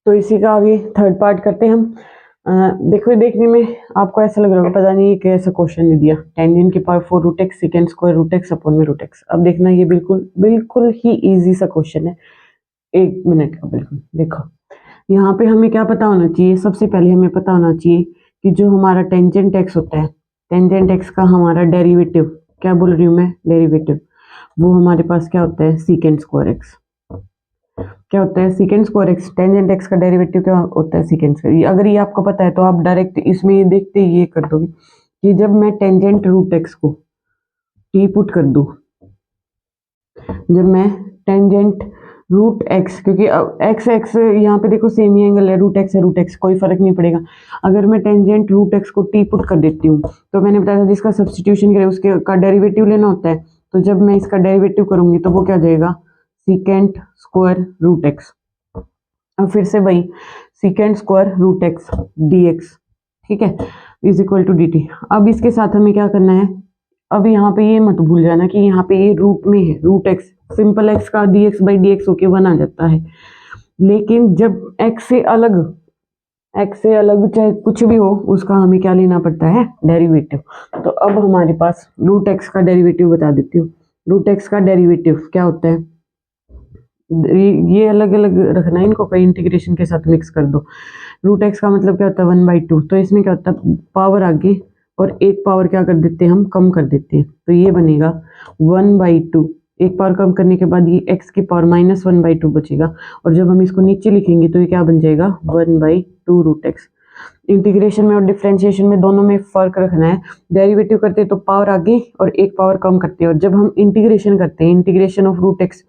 तो इसी का आगे थर्ड पार्ट करते हैं हम। देखो देखने में आपको ऐसा लग रहा होगा पता नहीं ये कैसा क्वेश्चन नहीं दिया, टेंजेंट की power 4 root x secant square root x upon में रूट एक्स। अब देखना ये बिल्कुल बिल्कुल ही इजी सा क्वेश्चन है, 1 मिनट का। बिल्कुल देखो यहाँ पे हमें क्या पता होना चाहिए, सबसे पहले हमें पता होना चाहिए कि जो हमारा टेंजेंट एक्स होता है, टेंजेंट एक्स का हमारा डेरिवेटिव, क्या बोल रही हूँ मैं, डेरिवेटिव, वो हमारे पास क्या होता है, सीकेंड स्क्वायर एक्स। क्या होता है, secant square x. Tangent x का डेरिवेटिव क्या होता है, सीकेंड स्क्वायर। अगर ये आपको पता है तो आप डायरेक्ट इसमें ये देखते ये कर दोगे कि जब मैं टेंजेंट रूट एक्स को टी पुट कर दूं, जब मैं टेंजेंट रूट एक्स, क्योंकि एक्स एक्स यहाँ पे देखो सेम ही एंगल है, रूट एक्स है रूट एक्स, कोई फर्क नहीं पड़ेगा। अगर मैं टेंजेंट रूट एक्स को टी पुट कर देती हूँ तो मैंने बताया था जिसका सब्सटीट्यूशन करे उसके का डेरिवेटिव लेना होता है। तो जब मैं इसका डेरिवेटिव करूंगी तो वो क्या हो जाएगा, सीकेंट स्क्वायर रूट एक्स। अब फिर से वही secant square root x d x, ठीक है, is equal to d t. अब इसके साथ हमें क्या करना है, अब यहाँ पे ये मत भूल जाना कि यहाँ पे ये रूट में है, रूट एक्स, सिंपल एक्स का D x by D x होके 1 आ जाता है। लेकिन जब एक्स से अलग चाहे कुछ भी हो उसका हमें क्या लेना पड़ता है, डेरिवेटिव। तो अब हमारे पास रूट एक्स का डेरिवेटिव बता देती हूँ। रूट एक्स का डेरिवेटिव क्या होता है, ये अलग अलग रखना है इनको, कई इंटीग्रेशन के साथ मिक्स कर दो। रूट एक्स का मतलब क्या होता है, 1/2। तो इसमें क्या होता है, पावर आगे और एक पावर क्या कर देते हैं, हम कम कर देते हैं। तो ये बनेगा 1/2, एक पावर कम करने के बाद ये x की पावर -1/2 बचेगा। और जब हम इसको नीचे लिखेंगे तो ये क्या बन जाएगा, 1/2 रूट एक्स। इंटीग्रेशन में और डिफरेंशिएशन में दोनों में फर्क रखना है। डेरिवेटिव करते हैं तो पावर आगे और एक पावर कम करते हैं, और जब हम इंटीग्रेशन करते हैं, इंटीग्रेशन ऑफ रूट एक्स,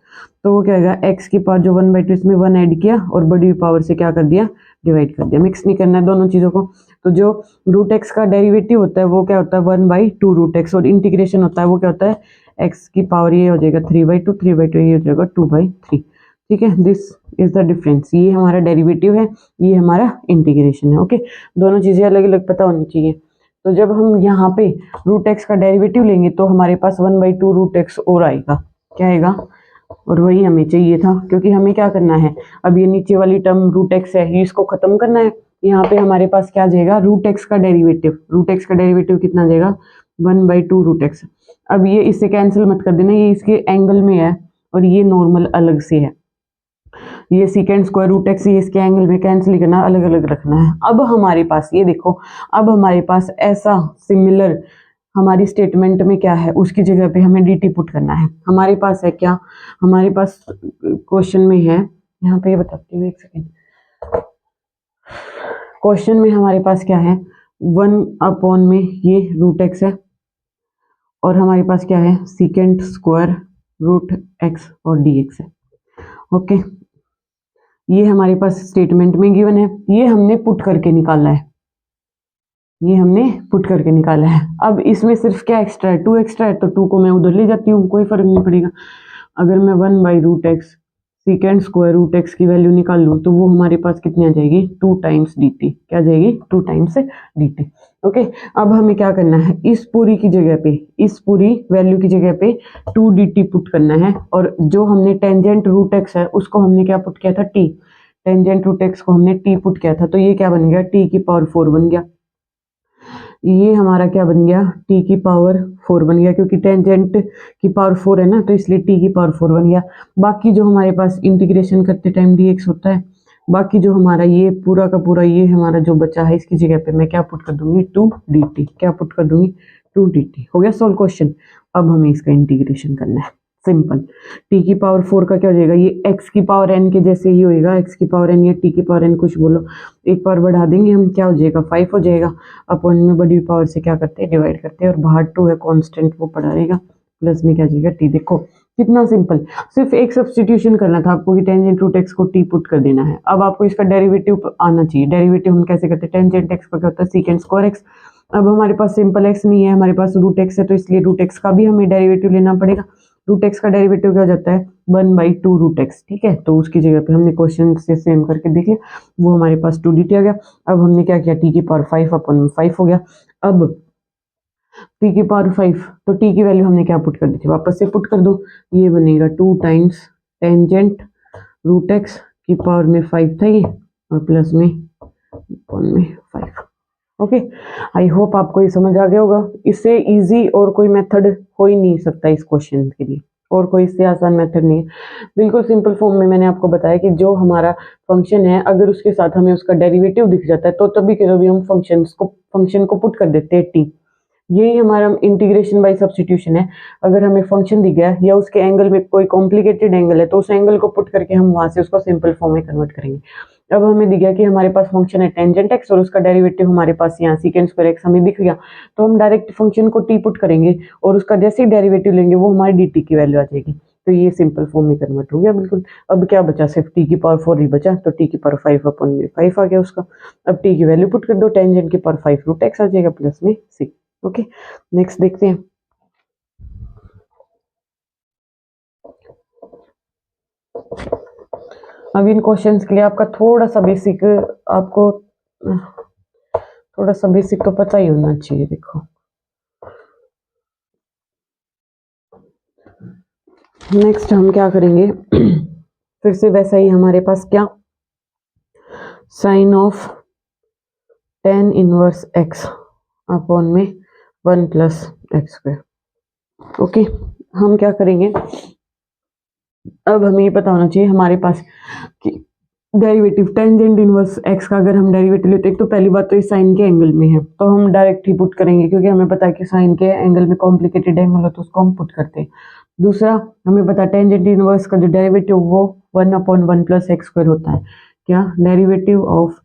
तो वो क्या होगा, x की पावर जो 1/2 इसमें 1 ऐड किया और बड़ी पावर से क्या कर दिया, डिवाइड कर दिया। मिक्स नहीं करना है दोनों चीज़ों को। तो जो रूट एक्स का डेरिवेटिव होता है वो क्या होता है, 1/2 रूट एक्स, और इंटीग्रेशन होता है वो क्या होता है, x की पावर ये हो जाएगा 3/2, 3/2 ये हो जाएगा 2/3। ठीक है, दिस इज द डिफरेंस। ये हमारा डेरिवेटिव है, ये हमारा इंटीग्रेशन है। ओके, दोनों चीज़ें अलग अलग पता होनी चाहिए। तो जब हम यहाँ पे रूट एक्स का डेरिवेटिव लेंगे तो हमारे पास 1/2 रूट एक्स और आएगा, क्या आएगा, और वही हमें चाहिए था, क्योंकि हमें क्या करना है, अब ये नीचे वाली टर्म रूट एक्स है ये इसको खत्म करना है। यहाँ पे हमारे पास क्या जाएगा, रूट एक्स का डेरिवेटिव, रूट एक्स का डेरिवेटिव कितना जाएगा, 1/2 रूट एक्स। अब ये इससे कैंसिल मत कर देना, ये इसके एंगल में है और ये नॉर्मल अलग से है। ये सीकेंड स्क्वायर रूट एक्स ये इसके एंगल में कैंसिल करना, अलग अलग रखना है। अब हमारे पास ये देखो, अब हमारे पास ऐसा सिमिलर हमारी स्टेटमेंट में क्या है, उसकी जगह पे हमें डी टी पुट करना है। हमारे पास है क्या, हमारे पास क्वेश्चन में है, यहाँ पे ये बताती हूँ, एक सेकेंड। क्वेश्चन में हमारे पास क्या है, 1 में ये रूट एक्स है और हमारे पास क्या है, सीकेंड स्क्वायर रूट एक्स और डी एक्स है। ओके, ये हमारे पास स्टेटमेंट में गिवन है, ये हमने पुट करके निकाला है, ये हमने पुट करके निकाला है। अब इसमें सिर्फ क्या एक्स्ट्रा है, 2 एक्स्ट्रा है, तो 2 को मैं उधर ले जाती हूँ, कोई फर्क नहीं पड़ेगा। अगर मैं 1/रूट x second square root x की वैल्यू निकाल लूँ तो वो हमारे पास कितनी आ जाएगी, 2 टाइम्स डी टी, क्या जाएगी, 2 टाइम्स डी टी। ओके, अब हमें क्या करना है, इस पूरी की जगह पे, इस पूरी वैल्यू की जगह पे 2 डी टी पुट करना है, और जो हमने टेंजेंट रूट एक्स है उसको हमने क्या पुट किया था, टी, टेंजेंट रूट एक्स को हमने टी पुट किया था, तो ये क्या बन गया, टी की पावर 4 बन गया। ये हमारा क्या बन गया, t की पावर 4 बन गया, क्योंकि टेंजेंट की पावर 4 है ना, तो इसलिए t की पावर 4 बन गया। बाकी जो हमारे पास इंटीग्रेशन करते टाइम dx होता है, बाकी जो हमारा ये पूरा का पूरा ये हमारा जो बचा है, इसकी जगह पे मैं क्या पुट कर दूंगी, 2 dt, क्या पुट कर दूंगी, 2 dt। हो गया सोल्व क्वेश्चन। अब हमें इसका इंटीग्रेशन करना है, सिंपल। t की पावर 4 का क्या हो जाएगा, ये x की पावर n के जैसे ही होएगा, x की पावर n या t की पावर n कुछ बोलो, एक पावर बढ़ा देंगे हम, क्या हो जाएगा, 5 हो जाएगा। अपन में बड़ी पावर से क्या करते हैं, डिवाइड करते हैं, और बाहर 2 है कांस्टेंट वो पड़ा रहेगा, प्लस में क्या जाएगा t। देखो कितना सिंपल, सिर्फ एक सब्सटीट्यूशन करना था आपको कि टेंजेंट रूट एक्स को t पुट कर देना है। अब आपको इसका डेरिवेटिव आना चाहिए। डेरिवेटिव हम कैसे करते हैं, टेंजेंट एक्स का क्या होता है, सीकेंड स्क्वायर एक्स। अब हमारे पास सिंपल एक्स नहीं है, हमारे पास रूट एक्स है, तो इसलिए रूट एक्स का भी हमें डेरिवेटिव लेना पड़ेगा। रूट एक्स का डेरिवेटिव क्या हो जाता है, 1/2 रूट एक्स, ठीक है। तो उसकी जगह पे हमने क्वेश्चन से सेम करके देख लिया, वो हमारे पास 2 dt आ गया। अब हमने क्या किया, t की पावर 5/5 हो गया। अब t की पावर 5, तो t की वैल्यू हमने क्या पुट कर दी थी, वापस से पुट कर दो, ये बनेगा 2 टाइम्स टेंजेंट रूट एक्स की पावर में 5 था ये, और प्लस में अपॉन में 5। ओके, आई होप आपको ये समझ आ गया होगा। इससे इजी और कोई मेथड हो ही नहीं सकता इस क्वेश्चन के लिए, और कोई इससे आसान मेथड नहीं है। बिल्कुल सिंपल फॉर्म में मैंने आपको बताया कि जो हमारा फंक्शन है अगर उसके साथ हमें उसका डेरिवेटिव दिख जाता है तो तभी के तभी हम फंक्शन को पुट कर देते हैं टी। यही हमारा इंटीग्रेशन बाय सब्स्टिट्यूशन है। अगर हमें फंक्शन दिख गया या उसके एंगल में कोई कॉम्प्लिकेटेड एंगल है तो उस एंगल को पुट करके हम वहां से उसको सिंपल फॉर्म में कन्वर्ट करेंगे। अब हमें दिख गया कि हमारे पास फंक्शन है टेंजेंट एक्स और उसका डेरिवेटिव हमारे पास यहाँ सीकेंड स्क्वायर एक्स हमें दिख गया, तो हम डायरेक्ट फंक्शन को टी पुट करेंगे और उसका जैसे ही डेरिवेटिव लेंगे वो हमारी डी टी की वैल्यू आ जाएगी। तो ये सिंपल फॉर्म में कन्वर्ट हो गया बिल्कुल। अब क्या बचा, सिर्फ टी की पावर 4 ही बचा, तो टी की पावर 5 अपॉन में 5 आ गया उसका। अब टी की वैल्यू पुट कर दो, टेंजेंट की पावर 5 रूट एक्स आ जाएगा प्लस में 6। ओके, नेक्स्ट देखते हैं। अब इन क्वेश्चंस के लिए आपका थोड़ा सा बेसिक तो पता ही होना चाहिए। देखो नेक्स्ट हम क्या करेंगे, फिर से वैसा ही हमारे पास क्या, sine of tan inverse x upon में 1 प्लस एक्स स्क्वायर। ओके, हम क्या करेंगे, अब हमें ये पता होना चाहिए हमारे पास कि डेरिवेटिव टेंजेंट इनवर्स x का अगर हम डेरिवेटिव लेते हैं तो पहली बात तो ये साइन के एंगल में है, तो हम डायरेक्ट ही पुट करेंगे क्योंकि हमें पता है कि साइन के एंगल में कॉम्प्लिकेटेड एंगल हो तो उसको हम पुट करते हैं। दूसरा, हमें पता है टेंजेंट इनवर्स का जो डेरिवेटिव वो 1 अपॉन 1 प्लस एक्स स्क्वायर होता है। क्या, derivative of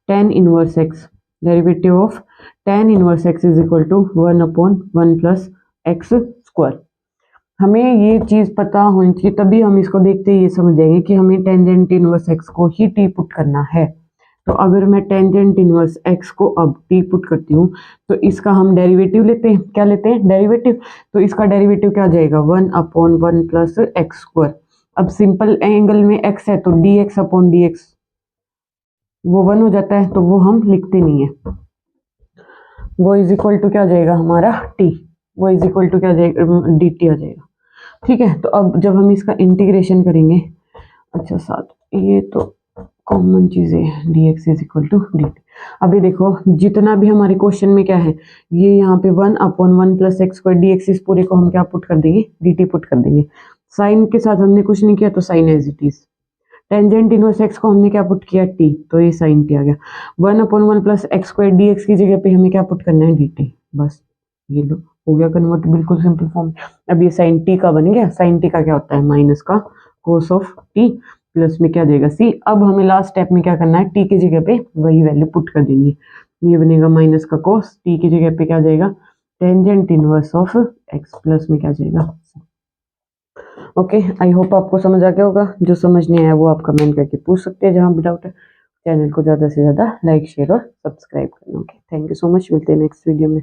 tan inverse x, derivative of tan inverse x is equal to 1 upon 1 plus x square. हमें ये चीज पता होनी चाहिए, तभी हम इसको देखते ही ये समझ जाएंगे कि हमें टेंजेंट इनवर्स एक्स को ही टी पुट करना है। तो अगर मैं टेंजेंट इनवर्स एक्स को अब टी पुट करती हूँ तो इसका हम डेरिवेटिव लेते हैं। क्या लेते हैं, डेरिवेटिव। तो इसका डेरिवेटिव क्या आ जाएगा, 1 अपॉन 1 प्लस एक्स स्क्वायर। अब सिंपल एंगल में एक्स है तो D x upon D x वो 1 हो जाता है, तो वो हम लिखते नहीं है। वो इज इक्वल टू क्या आ जाएगा हमारा टी, वो इज इक्वल टू क्या आ जाएगा, डी टी आ जाएगा। ठीक है, तो अब जब हम इसका इंटीग्रेशन करेंगे, अच्छा साथ ये तो कॉमन चीजें हैं, d x is equal to d t. अभी देखो जितना भी हमारे क्वेश्चन में क्या है, ये यहाँ पे 1 upon 1 plus x square D x, इस पूरे को हम क्या पुट कर देंगे, डी टी पुट कर देंगे। साइन के साथ हमने कुछ नहीं किया तो sine as it is. Tangent inverse x को हमने क्या पुट किया, टी, तो ये साइन टी आ गया। 1 upon 1 plus x square D x की जगह पे हमें क्या पुट करना है, डी टी। बस ये लो हो गया कन्वर्ट, बिल्कुल सिंपल फॉर्म। अब ये साइन टी का बन गया। साइन टी का क्या होता है, माइनस का कोस ऑफ टी, प्लस में क्या देगा सी। अब हमें लास्ट स्टेप में क्या करना है, टी की जगह पे वही वैल्यू पुट कर देंगे। ये बनेगा माइनस का कोस, टी की जगह पे क्या जाएगा, tangent inverse of x, plus में क्या जाएगा। ओके, आई होप आपको समझ आ गया होगा। जो समझ नहीं आया वो आप कमेंट करके पूछ सकते हैं जहाँ भी डाउट है। चैनल को ज़्यादा से ज़्यादा लाइक शेयर और सब्सक्राइब करना। Okay, thank you so much, मिलते हैं नेक्स्ट वीडियो में।